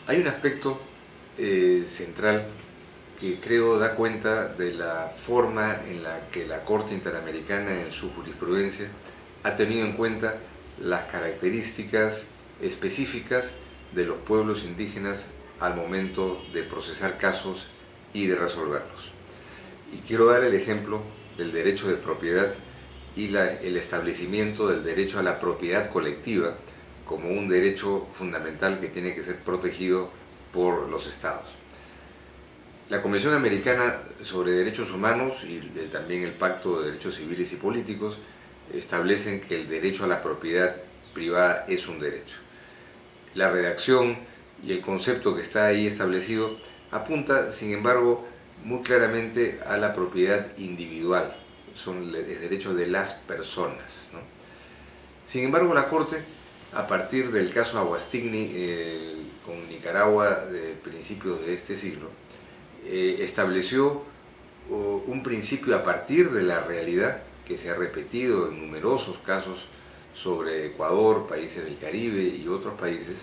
Hay un aspecto central que creo da cuenta de la forma en la que la Corte Interamericana en su jurisprudencia ha tenido en cuenta las características específicas de los pueblos indígenas al momento de procesar casos y de resolverlos. Y quiero dar el ejemplo del derecho de propiedad y el establecimiento del derecho a la propiedad colectiva como un derecho fundamental que tiene que ser protegido por los estados. La Convención Americana sobre Derechos Humanos y también el Pacto de Derechos Civiles y Políticos establecen que el derecho a la propiedad privada es un derecho. La redacción y el concepto que está ahí establecido apunta, sin embargo, muy claramente a la propiedad individual, son el derecho de las personas, ¿no? Sin embargo, la Corte, a partir del caso Aguastigni con Nicaragua de principios de este siglo, estableció un principio a partir de la realidad que se ha repetido en numerosos casos sobre Ecuador, países del Caribe y otros países,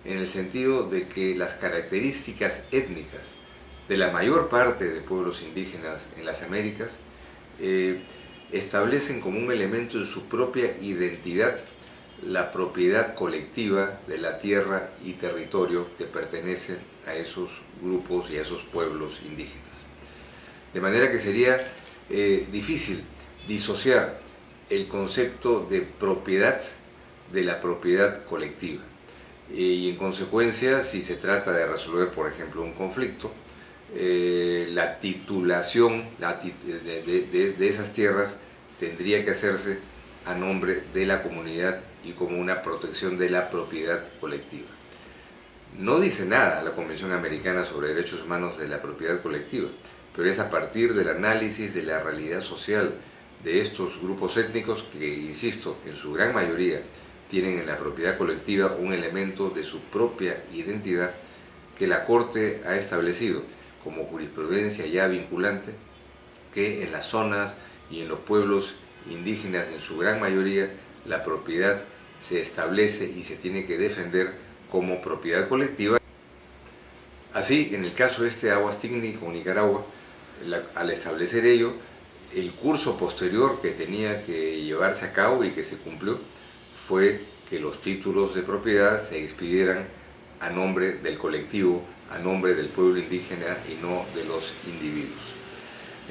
en el sentido de que las características étnicas de la mayor parte de pueblos indígenas en las Américas establecen como un elemento de su propia identidad la propiedad colectiva de la tierra y territorio que pertenecen a esos grupos y a esos pueblos indígenas. De manera que sería difícil disociar el concepto de propiedad de la propiedad colectiva. Y en consecuencia, si se trata de resolver, por ejemplo, un conflicto, la titulación de esas tierras tendría que hacerse a nombre de la comunidad y como una protección de la propiedad colectiva. No dice nada la Convención Americana sobre Derechos Humanos de la propiedad colectiva, pero es a partir del análisis de la realidad social de estos grupos étnicos que, insisto, en su gran mayoría tienen en la propiedad colectiva un elemento de su propia identidad que la Corte ha establecido como jurisprudencia ya vinculante, que en las zonas y en los pueblos indígenas en su gran mayoría la propiedad se establece y se tiene que defender como propiedad colectiva. Así, en el caso de Aguastigni con Nicaragua, al establecer ello, el curso posterior que tenía que llevarse a cabo y que se cumplió fue que los títulos de propiedad se expidieran a nombre del colectivo, a nombre del pueblo indígena y no de los individuos.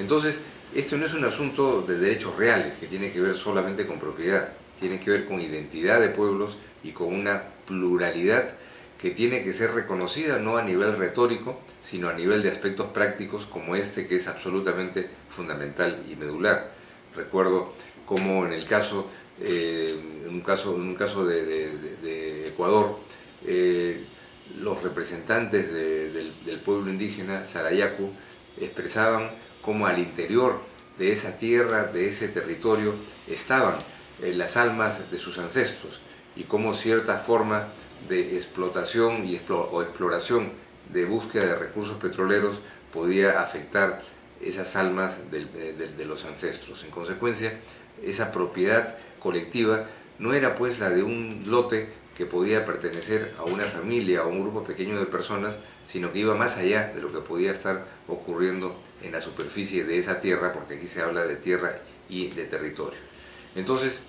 Entonces, esto no es un asunto de derechos reales que tiene que ver solamente con propiedad, tiene que ver con identidad de pueblos y con una pluralidad que tiene que ser reconocida no a nivel retórico, sino a nivel de aspectos prácticos como este, que es absolutamente fundamental y medular. Recuerdo cómo en un caso de Ecuador, los representantes del pueblo indígena Sarayaku expresaban cómo al interior de esa tierra, de ese territorio, estaban las almas de sus ancestros y cómo cierta forma de explotación o exploración de búsqueda de recursos petroleros podía afectar esas almas de los ancestros. En consecuencia, esa propiedad colectiva no era pues la de un lote que podía pertenecer a una familia o a un grupo pequeño de personas, sino que iba más allá de lo que podía estar ocurriendo en la superficie de esa tierra, porque aquí se habla de tierra y de territorio. Entonces,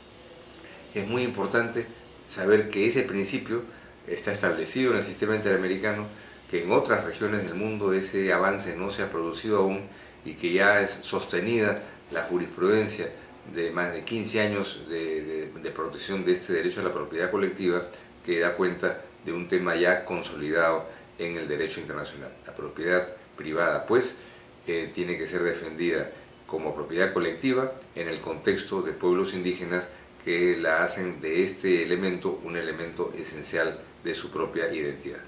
es muy importante saber que ese principio está establecido en el sistema interamericano, que en otras regiones del mundo ese avance no se ha producido aún y que ya es sostenida la jurisprudencia de más de 15 años de protección de este derecho a la propiedad colectiva, que da cuenta de un tema ya consolidado en el derecho internacional. La propiedad privada, pues, tiene que ser defendida como propiedad colectiva en el contexto de pueblos indígenas que la hacen de este elemento un elemento esencial de su propia identidad.